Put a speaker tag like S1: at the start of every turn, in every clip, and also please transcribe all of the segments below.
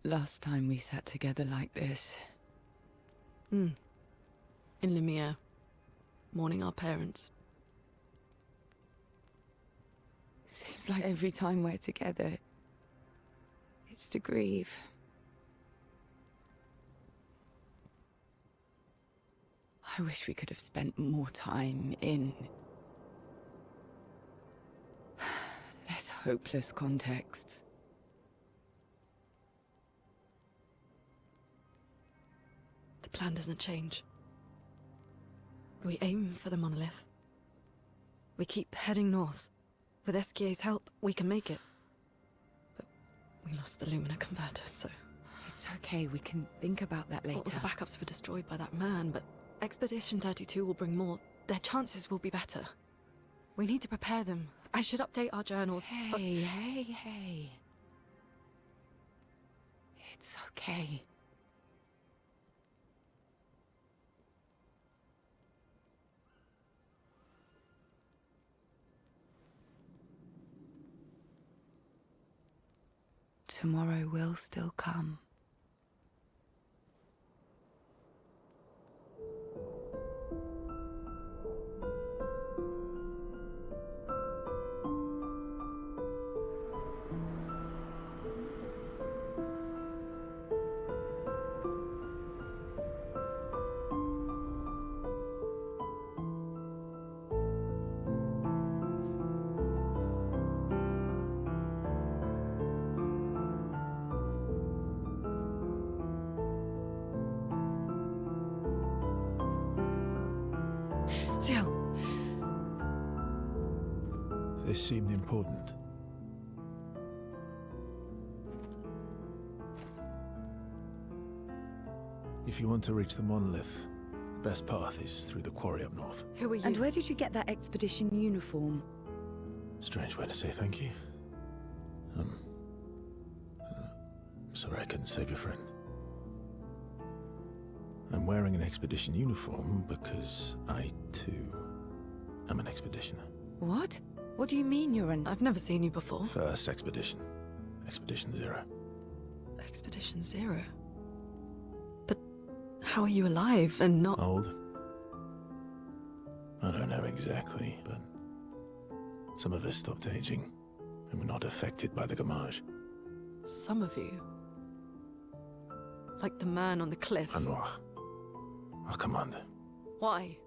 S1: Last time we sat together like this.
S2: In Lumiere, mourning our parents.
S1: Seems like every time we're together, it's to grieve. I wish we could have spent more time in less hopeless contexts.
S2: The plan doesn't change. We aim for the monolith. We keep heading north. With SKA's help, we can make it. But we lost the Lumina converter, so...
S1: It's okay, we can think about that later.
S2: All the backups were destroyed by that man, but Expedition 32 will bring more. Their chances will be better. We need to prepare them. I should update our journals.
S1: Hey. It's okay. Tomorrow will still come.
S2: Ciel!
S3: This seemed important. If you want to reach the monolith, the best path is through the quarry up north.
S2: Who are you?
S1: And where did you get that expedition uniform?
S3: Strange way to say thank you. Sorry I couldn't save your friend. I'm wearing an expedition uniform because I, too, am an expeditioner.
S1: What? What do you mean you're an...
S2: I've never seen you before.
S3: First expedition. Expedition 0.
S2: Expedition 0? But how are you alive and not...
S3: Old? I don't know exactly, but some of us stopped aging and were not affected by the Gamage.
S2: Some of you? Like the man on the cliff?
S3: Anwar, our commander.
S2: Why?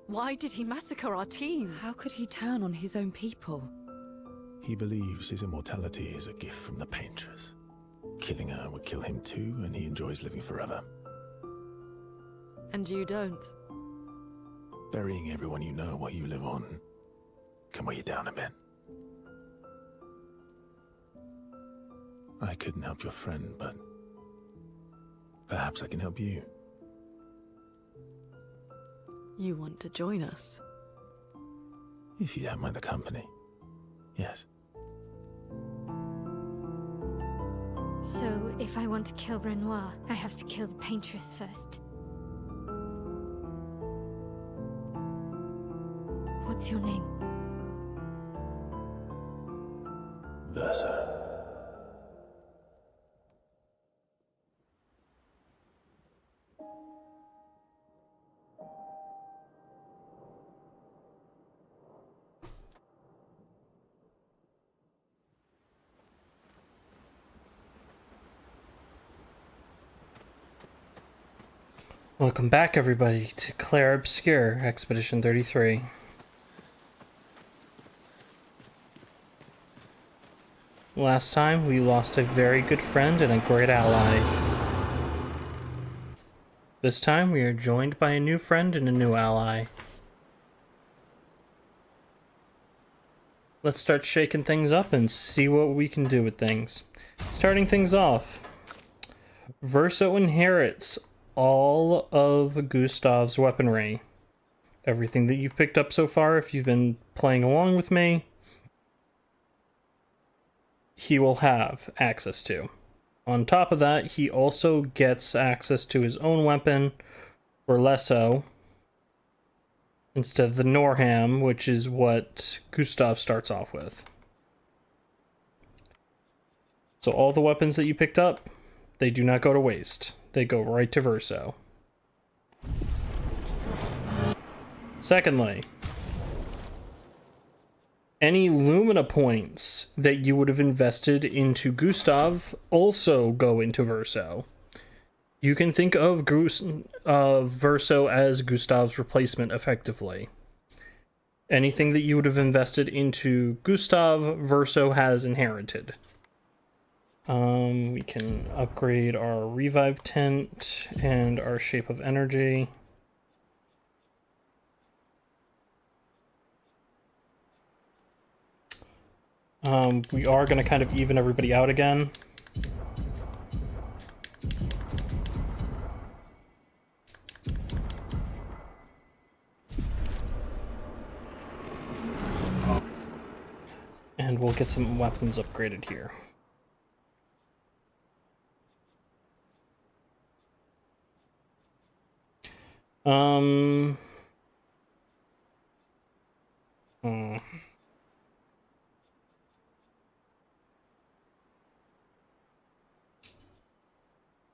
S2: Why did he massacre our team?
S1: How could he turn on his own people?
S3: He believes his immortality is a gift from the Paintress. Killing her would kill him too, and he enjoys living forever.
S2: And you don't?
S3: Burying everyone you know while you live on can weigh you down a bit. I couldn't help your friend, but perhaps I can help you.
S2: You want to join us?
S3: If you don't mind the company, yes.
S4: If I want to kill Renoir, I have to kill the Paintress first. What's your name?
S3: Verso.
S5: Welcome back, everybody, to Clair, Obscur, Expedition 33. Last time, we lost a very good friend and a great ally. This time, we are joined by a new friend and a new ally. Let's start shaking things up and see what we can do with things. Starting things off, Verso inherits all of Gustav's weaponry. Everything that you've picked up so far, if you've been playing along with me, he will have access to. On top of that, he also gets access to his own weapon, Orlesso, instead of the Norham, which is what Gustav starts off with. So all the weapons that you picked up, they do not go to waste. They go right to Verso. Secondly, any Lumina points that you would have invested into Gustav also go into Verso. You can think of Verso as Gustav's replacement, effectively. Anything that you would have invested into Gustav, Verso has inherited. We can upgrade our Revive Tent and our Shape of Energy. We are going to kind of even everybody out again. And we'll get some weapons upgraded here.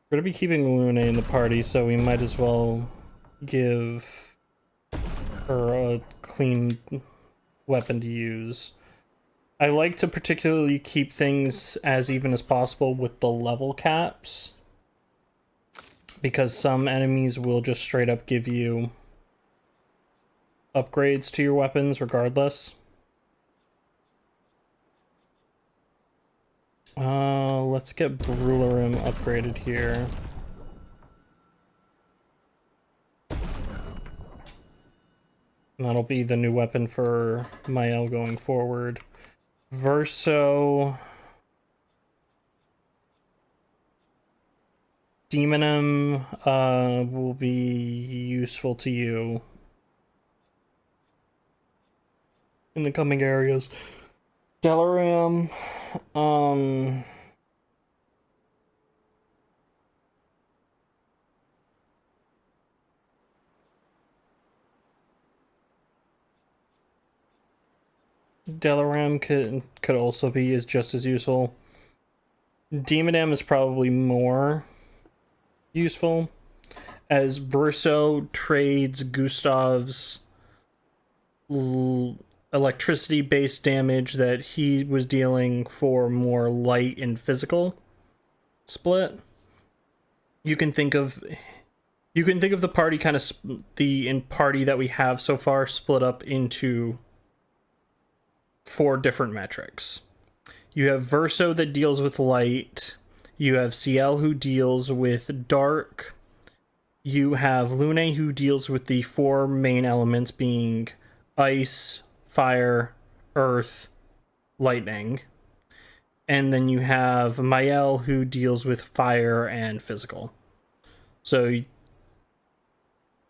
S5: We're gonna be keeping Lune in the party, so we might as well give her a clean weapon to use. I like to particularly keep things as even as possible with the level caps, because some enemies will just straight up give you upgrades to your weapons regardless. Let's get Brularim upgraded here. And that'll be the new weapon for Mael going forward. Verso... Demonim will be useful to you in the coming areas. Delaram, Delaram could also be just as useful. Demonam is probably more useful, as Verso trades Gustav's electricity-based damage that he was dealing for more light and physical split. You can think of the party kind of party that we have so far split up into 4 different metrics. You have Verso that deals with light. You have Ciel who deals with dark. You have Lune who deals with the 4 main elements being ice, fire, earth, lightning. And then you have Mael who deals with fire and physical. So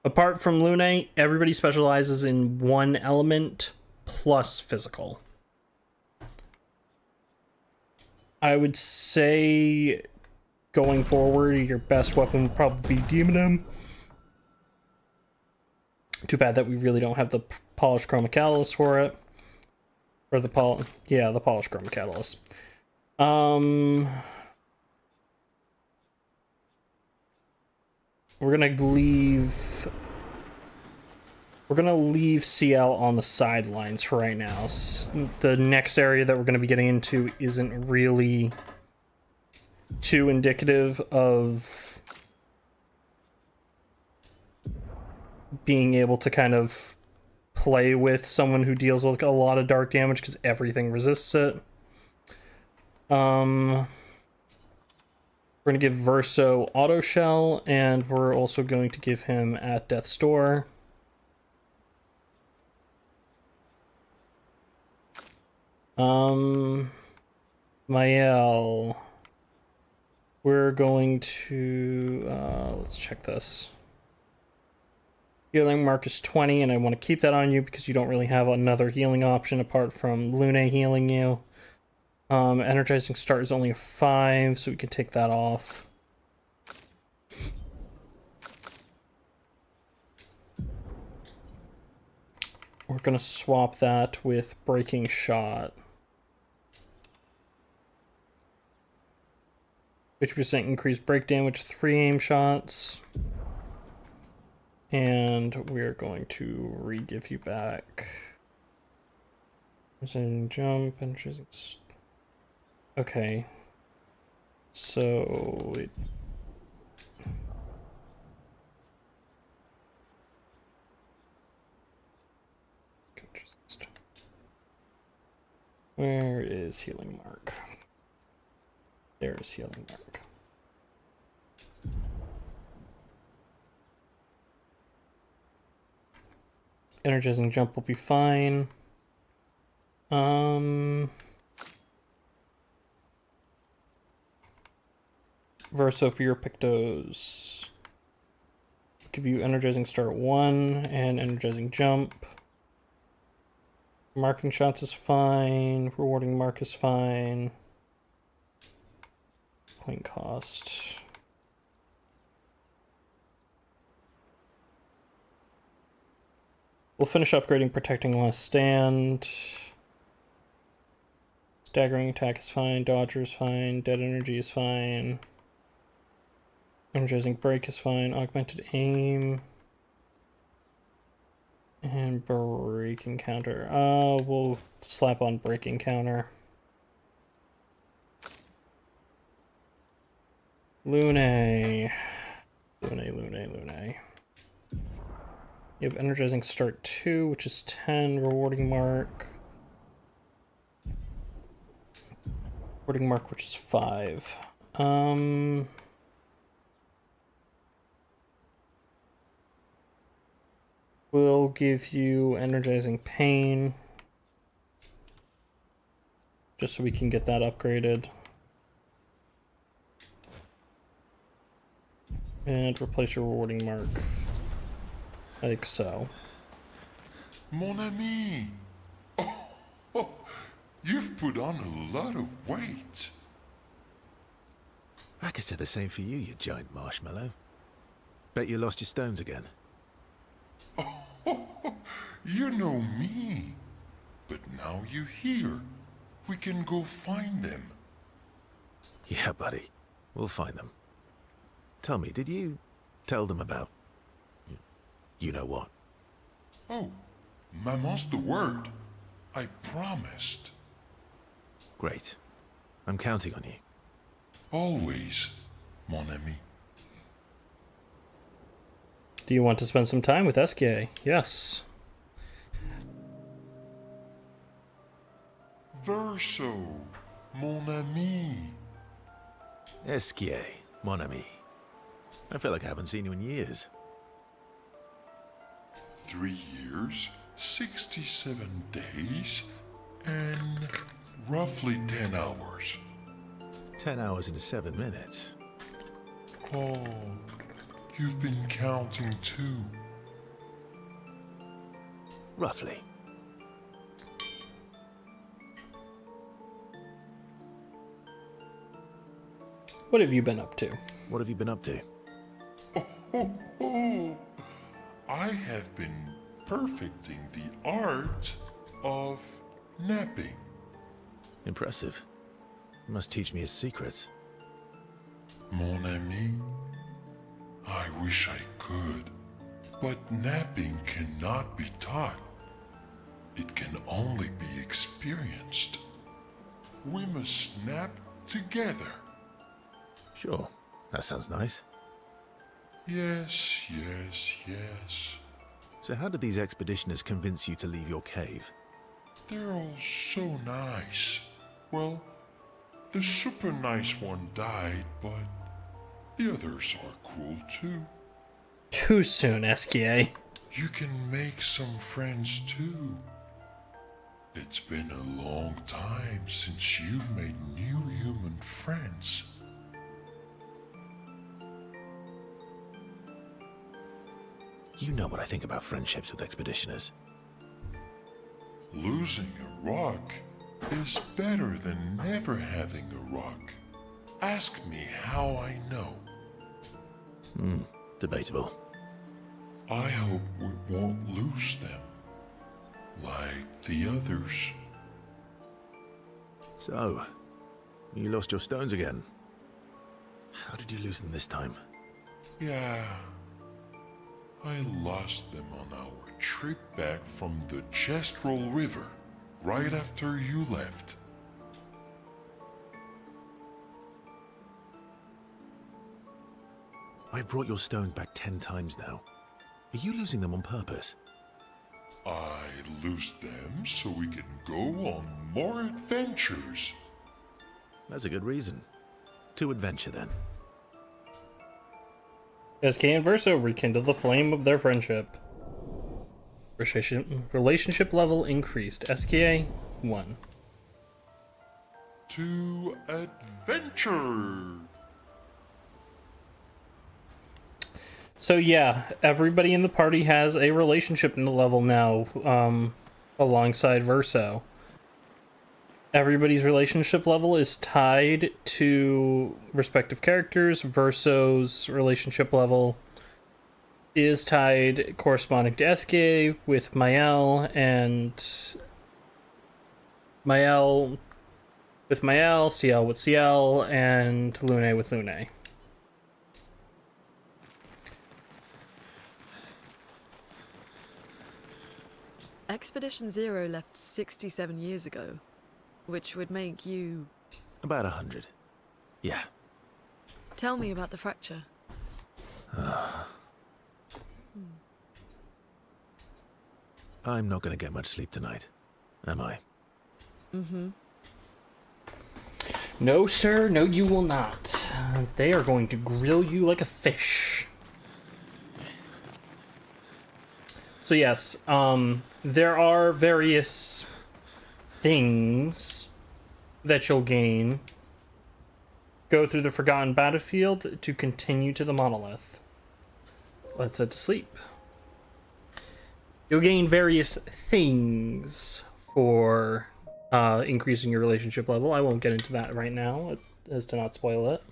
S5: apart from Lune, everybody specializes in 1 element plus physical. I would say going forward, your best weapon would probably be Demonim. Too bad that we really don't have the polished chroma catalyst for it. Or the polished chroma catalyst. We're gonna leave CL on the sidelines for right now. The next area that we're gonna be getting into isn't really too indicative of being able to kind of play with someone who deals with a lot of dark damage because everything resists it. We're going to give Verso Auto Shell, and we're also going to give him at Death's Door. Mael, we're going to, let's check this. Healing mark is 20, and I want to keep that on you because you don't really have another healing option apart from Lune healing you. Energizing start is only a 5, so we can take that off. We're gonna swap that with breaking shot. 50% increased break damage, 3 aim shots. And we're going to re-give you back. Jump, energizing. Okay. So where is healing mark? There is healing mark. Energizing jump will be fine. Verso for your Pictos. Give you energizing start 1 and energizing jump. Marking shots is fine. Rewarding mark is fine. Point cost. We'll finish upgrading Protecting Last Stand. Staggering attack is fine. Dodger is fine. Dead energy is fine. Energizing break is fine. Augmented aim. And breaking counter. We'll slap on breaking counter. Lune. Lune. You have energizing start 2, which is 10. Rewarding mark. Rewarding mark, which is 5. We'll give you energizing pain. Just so we can get that upgraded. And replace your rewarding mark. Like so.
S6: Mon ami! Oh, you've put on a lot of weight.
S3: I could say the same for you, you giant marshmallow. Bet you lost your stones again.
S6: You know me. But now you're here. We can go find them.
S3: Yeah, buddy. We'll find them. Tell me, did you tell them about... you know what?
S6: Oh, Maman's the word. I promised.
S3: Great. I'm counting on you.
S6: Always, mon ami.
S5: Do you want to spend some time with SK? Yes.
S6: Verso, mon ami.
S3: Esquier, mon ami. I feel like I haven't seen you in years.
S6: 3 years, 67 days, and roughly 10 hours.
S3: 10 hours and 7 minutes.
S6: Oh, you've been counting too.
S3: Roughly.
S5: What have you been up to?
S3: What have you been up to?
S6: Oh, I have been perfecting the art of napping.
S3: Impressive. You must teach me his secrets.
S6: Mon ami, I wish I could, but napping cannot be taught. It can only be experienced. We must nap together.
S3: Sure, that sounds nice.
S6: Yes, yes, yes.
S3: So how did these expeditioners convince you to leave your cave?
S6: They're all so nice. Well, the super nice one died, but the others are cool too.
S5: Too soon, SKA.
S6: You can make some friends too. It's been a long time since you made new human friends.
S3: You know what I think about friendships with expeditioners.
S6: Losing a rock is better than never having a rock. Ask me how I know.
S3: Debatable.
S6: I hope we won't lose them, like the others.
S3: So, you lost your stones again. How did you lose them this time?
S6: Yeah, I lost them on our trip back from the Chestrel River, right after you left.
S3: I've brought your stones back 10 times now. Are you losing them on purpose?
S6: I lose them so we can go on more adventures.
S3: That's a good reason. To adventure then.
S5: SK and Verso rekindle the flame of their friendship. Relationship level increased. SKA 1.
S6: To adventure!
S5: So yeah, everybody in the party has a relationship level now, alongside Verso. Everybody's relationship level is tied to respective characters. Verso's relationship level is tied corresponding to SK with Mael, and Mael with Mael, CL with CL, and Lune with Lune.
S2: Expedition Zero left 67 years ago, which would make you...
S3: About 100. Yeah.
S2: Tell me about the fracture.
S3: I'm not going to get much sleep tonight, am I?
S5: No, sir. No, you will not. They are going to grill you like a fish. So yes, there are various things that you'll gain. Go through the Forgotten Battlefield to continue to the Monolith. Let's head to sleep. You'll gain various things for increasing your relationship level. I won't get into that right now, as to not spoil it.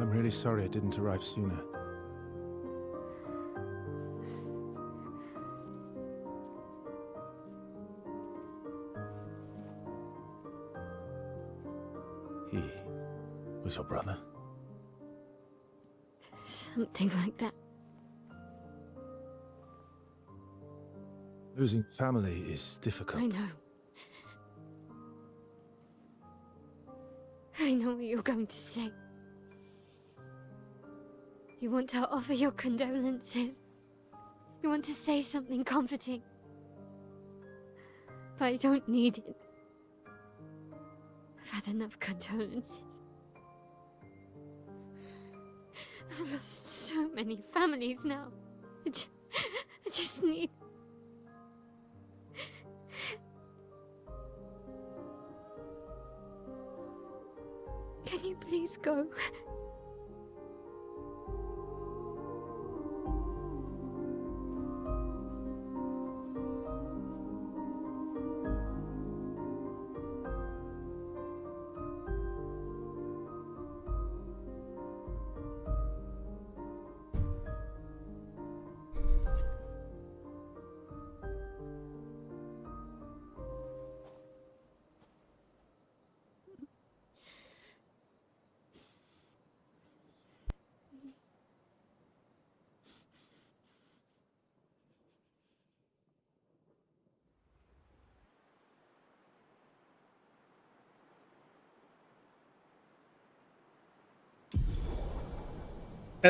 S3: I'm really sorry I didn't arrive sooner. He was your brother?
S4: Something like that.
S3: Losing family is difficult.
S4: I know. I know what you're going to say. You want to offer your condolences. You want to say something comforting. But I don't need it. I've had enough condolences. I've lost so many families now. I just need... Can you please go?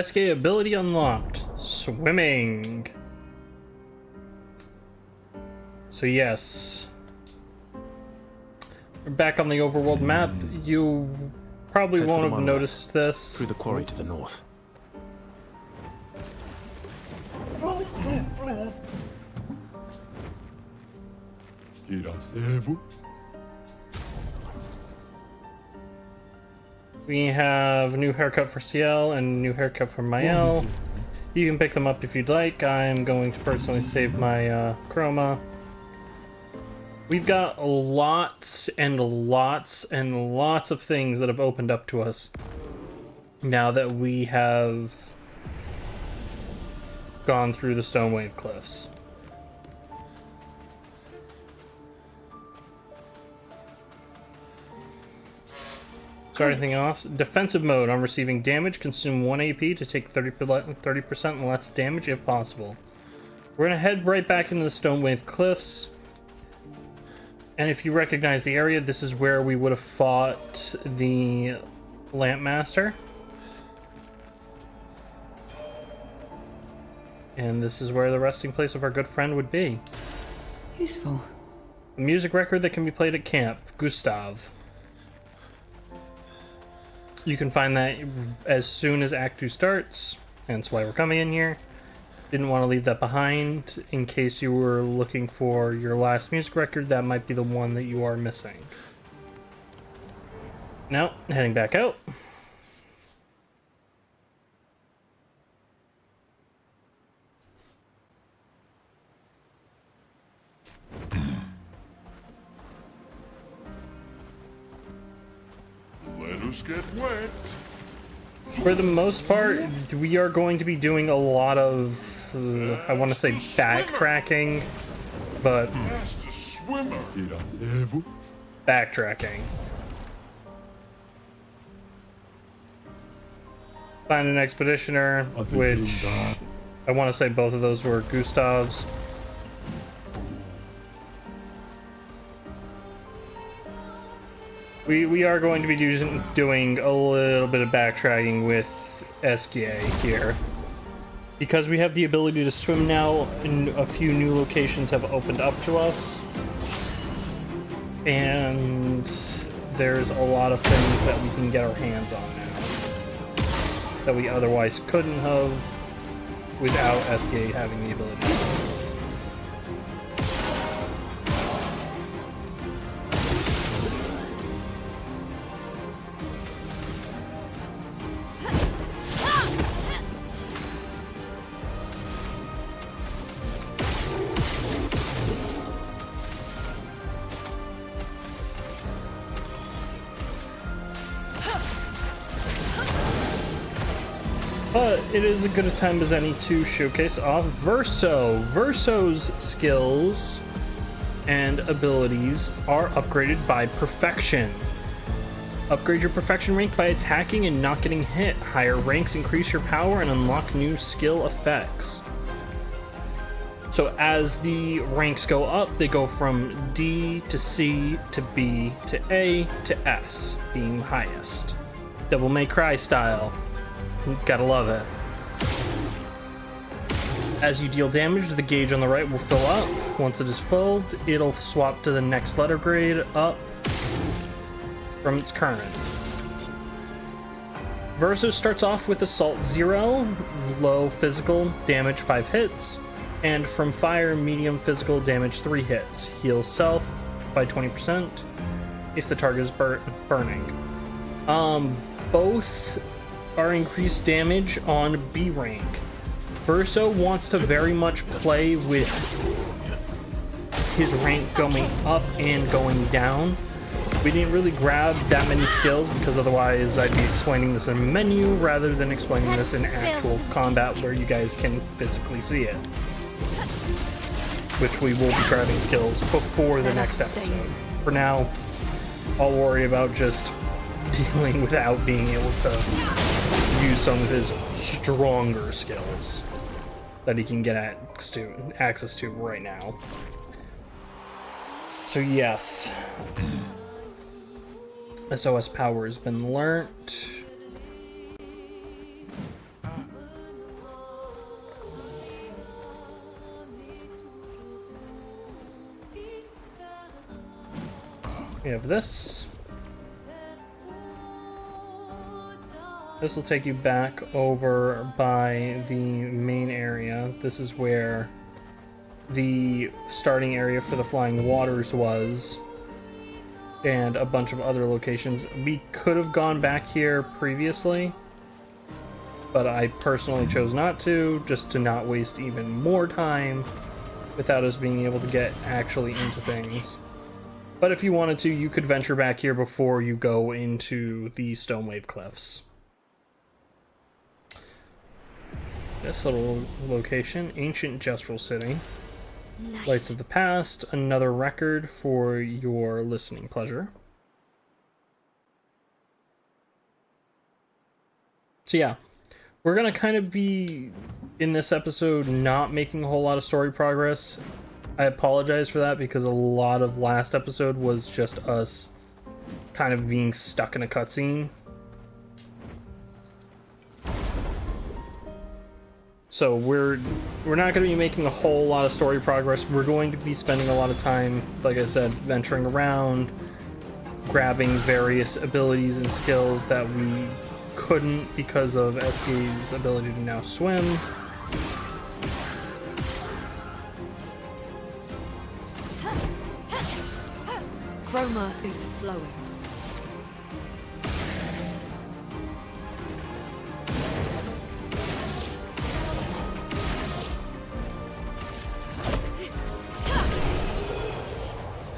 S5: SK ability unlocked. Swimming. So yes. We're back on the overworld map. You probably
S3: Head for
S5: won't
S3: the
S5: have
S3: monolith.
S5: noticed this.
S3: Through the quarry to the north.
S5: We have a new haircut for CL and a new haircut for Mael. You can pick them up if you'd like. I'm going to personally save my chroma. We've got lots and lots and lots of things that have opened up to us now that we have gone through the Stonewave Cliffs. Starting off, defensive mode. On receiving damage, consume 1 AP to take 30% less damage if possible. We're gonna head right back into the Stonewave Cliffs. And if you recognize the area, this is where we would have fought the Lampmaster. And this is where the resting place of our good friend would be.
S1: Useful.
S5: A music record that can be played at camp, Gustav. You can find that as soon as Act 2 starts, hence why we're coming in here. Didn't want to leave that behind in case you were looking for your last music record. That might be the one that you are missing. Now, heading back out.
S6: Let us get wet.
S5: For the most part, we are going to be doing a lot of, I want to say backtracking, but
S6: Master swimmer.
S5: backtracking. Find an expeditioner, which I want to say both of those were Gustav's. We are going to be doing a little bit of backtracking with SKA here. Because we have the ability to swim now, and a few new locations have opened up to us. And there's a lot of things that we can get our hands on now that we otherwise couldn't have without SKA having the ability. But it is as good a time as any to showcase off Verso. Verso's skills and abilities are upgraded by perfection. Upgrade your perfection rank by attacking and not getting hit. Higher ranks increase your power and unlock new skill effects. So as the ranks go up, they go from D to C to B to A to S, being highest. Devil May Cry style. Gotta love it. As you deal damage, the gauge on the right will fill up. Once it is filled, it'll swap to the next letter grade up from its current. Verso starts off with Assault 0, low physical, damage 5 hits, and from Fire, medium physical, damage 3 hits. Heal self by 20% if the target is burning. Both are increased damage on B rank. Verso wants to very much play with his rank going up and going down. We didn't really grab that many skills because otherwise I'd be explaining this in a menu rather than explaining this in actual combat where you guys can physically see it. Which we will be grabbing skills before the next episode. For now, I'll worry about just dealing without being able to use some of his stronger skills that he can get access to right now. So yes, SOS power has been learnt. We have this. This will take you back over by the main area. This is where the starting area for the Flying Waters was, and a bunch of other locations. We could have gone back here previously, but I personally chose not to, just to not waste even more time without us being able to get actually into things. But if you wanted to, you could venture back here before you go into the Stonewave Cliffs. This little location, Ancient Gestural City.
S4: Nice.
S5: Lights of the Past, another record for your listening pleasure. So yeah, we're gonna kind of be, in this episode, not making a whole lot of story progress. I apologize for that because a lot of last episode was just us kind of being stuck in a cutscene. So we're not going to be making a whole lot of story progress. We're going to be spending a lot of time, like I said, venturing around, grabbing various abilities and skills that we couldn't because of SK's ability to now swim.
S2: Chroma is flowing.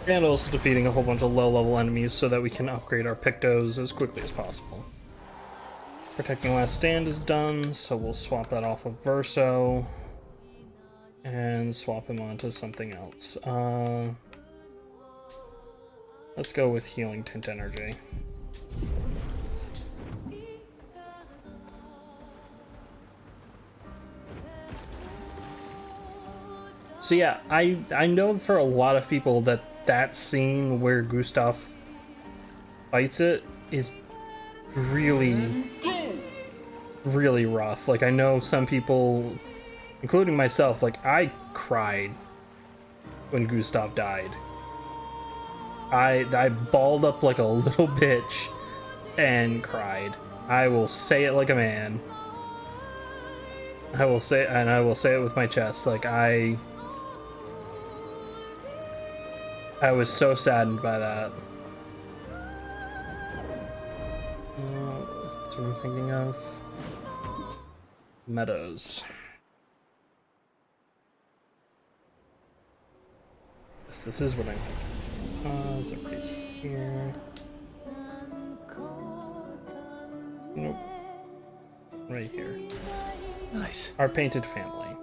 S5: And also defeating a whole bunch of low-level enemies so that we can upgrade our Pictos as quickly as possible. Protecting Last Stand is done, so we'll swap that off of Verso and swap him onto something else. Let's go with Healing Tint Energy. So yeah, I know for a lot of people that scene where Gustav fights it is really, really rough. Like, I know some people, including myself, like, I cried when Gustav died. I balled up like a little bitch and cried. I will say it like a man. I will say it with my chest. Like, I was so saddened by that. That's what I'm thinking of. Meadows. Yes, this is what I'm thinking. Is it right here? Nope. Right here.
S3: Nice.
S5: Our Painted Family.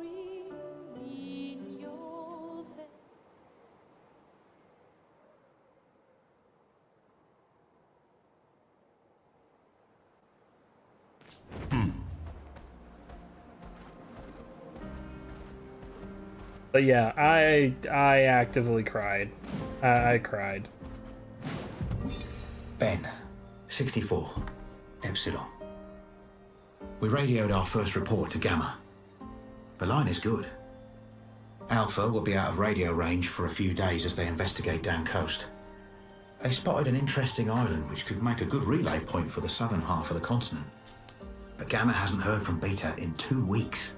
S5: But yeah, I actively cried. I cried.
S7: Ben, 64, Epsilon. We radioed our first report to Gamma. The line is good. Alpha will be out of radio range for a few days as they investigate down coast. They spotted an interesting island which could make a good relay point for the southern half of the continent. But Gamma hasn't heard from Beta in 2 weeks.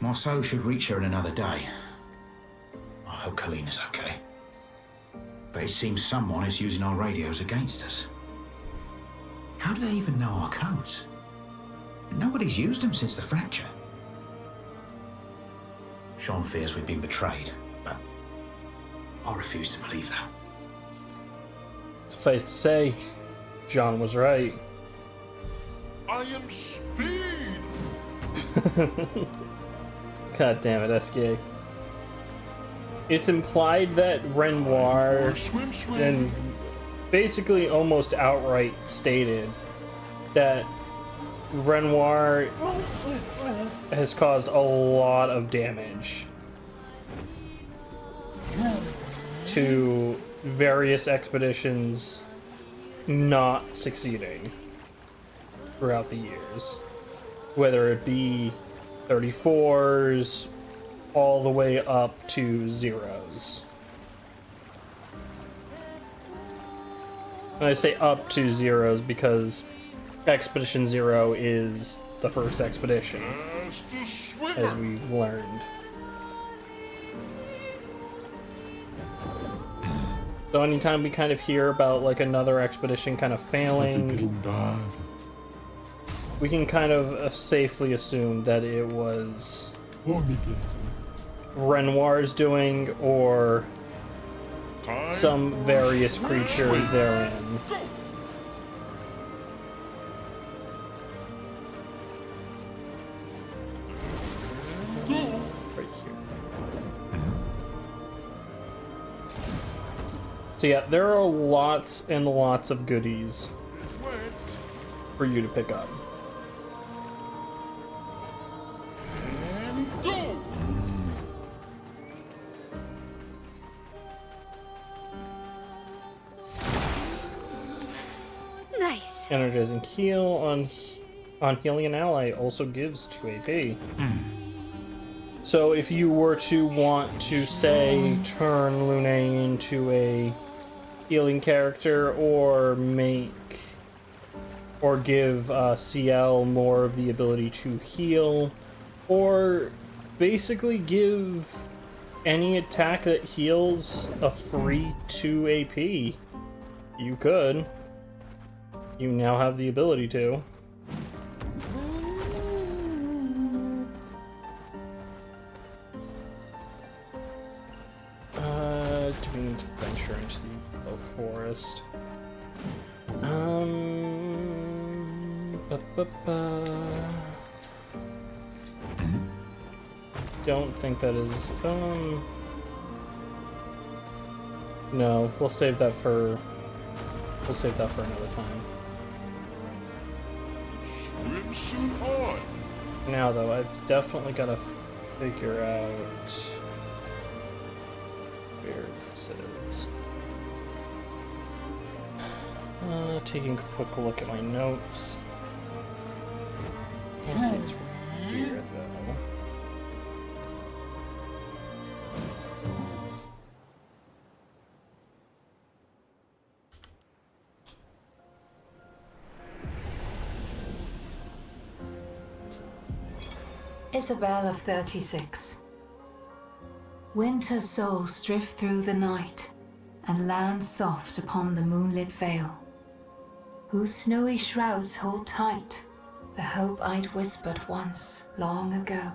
S7: Marceau should reach her in another day. I hope Kalina's okay. But it seems someone is using our radios against us. How do they even know our codes? Nobody's used them since the fracture. Sean fears we've been betrayed, but I refuse to believe that.
S5: Suffice to say, John was right.
S6: I am speed!
S5: God damn it, SK. It's implied that Renoir and basically almost outright stated that Renoir has caused a lot of damage to various expeditions not succeeding throughout the years, whether it be 34s all the way up to zeros. And I say up to zeros because Expedition Zero is the first expedition, as we've learned. So anytime we kind of hear about like another expedition kind of failing, we can kind of safely assume that it was Renoir's doing or some various creature therein. Right here. So yeah, there are lots and lots of goodies for you to pick up.
S4: Nice.
S5: Energizing heal on healing an ally also gives 2 AP. So if you were to want to, say, turn Lune into a healing character or give CL more of the ability to heal, or basically give any attack that heals a free 2 AP, you could. You now have the ability to. Do we need to venture into the Yellow Forest? Don't think that is, no, we'll save that for another time.
S6: Swimsuit on!
S5: Now though, I've definitely got to figure out where this is. Taking a quick look at my notes. Let's see, it's right here though.
S8: Isabel of 36. Winter souls drift through the night and land soft upon the moonlit vale, whose snowy shrouds hold tight the hope I'd whispered once, long ago.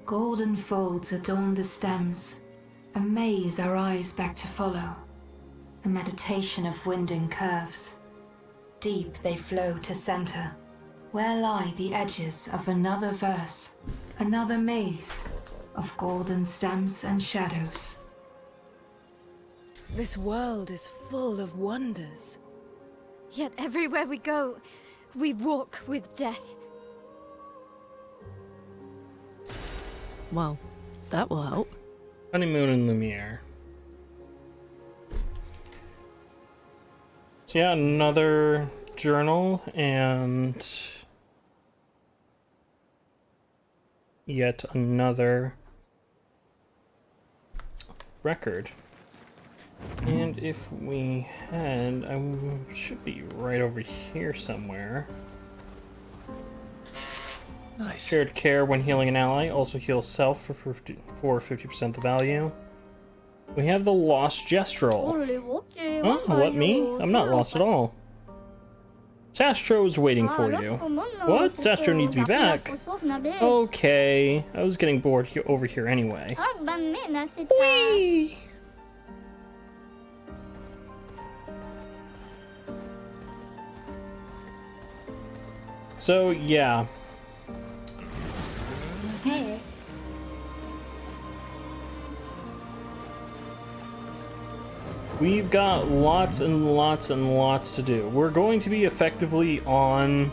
S8: Golden folds adorn the stems, a maze our eyes back to follow, a meditation of winding curves. Deep they flow to center, where lie the edges of another verse, another maze of golden stems and shadows.
S2: This world is full of wonders.
S4: Yet everywhere we go, we walk with death.
S2: Well, that will help.
S5: Honeymoon in Lumiere. So yeah, another journal and yet another record. And if we had, I should be right over here somewhere.
S3: Nice.
S5: Shared care when healing an ally, also heals self for 50% the value. We have the Lost Gestrel. Oh, what, me? I'm not lost at all. Sastro is waiting for you. What? Sastro needs me back? Okay, I was getting bored over here anyway. Whee! So, yeah. We've got lots and lots and lots to do. We're going to be effectively on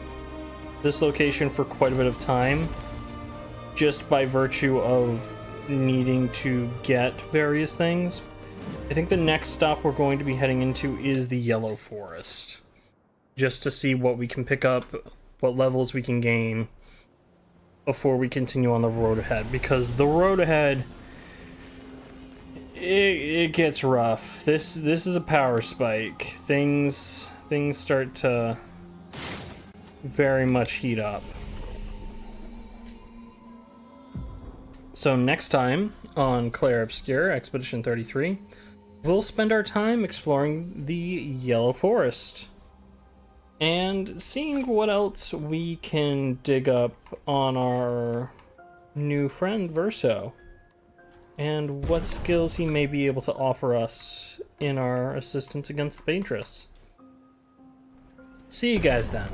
S5: this location for quite a bit of time, just by virtue of needing to get various things. I think the next stop we're going to be heading into is the Yellow Forest, just to see what we can pick up, what levels we can gain before we continue on the road ahead, because the road ahead, it gets rough. This is a power spike. Things start to very much heat up. So next time on Clair Obscur Expedition 33, we'll spend our time exploring the Yellow Forest and seeing what else we can dig up on our new friend Verso, and what skills he may be able to offer us in our assistance against the Paintress. See you guys then.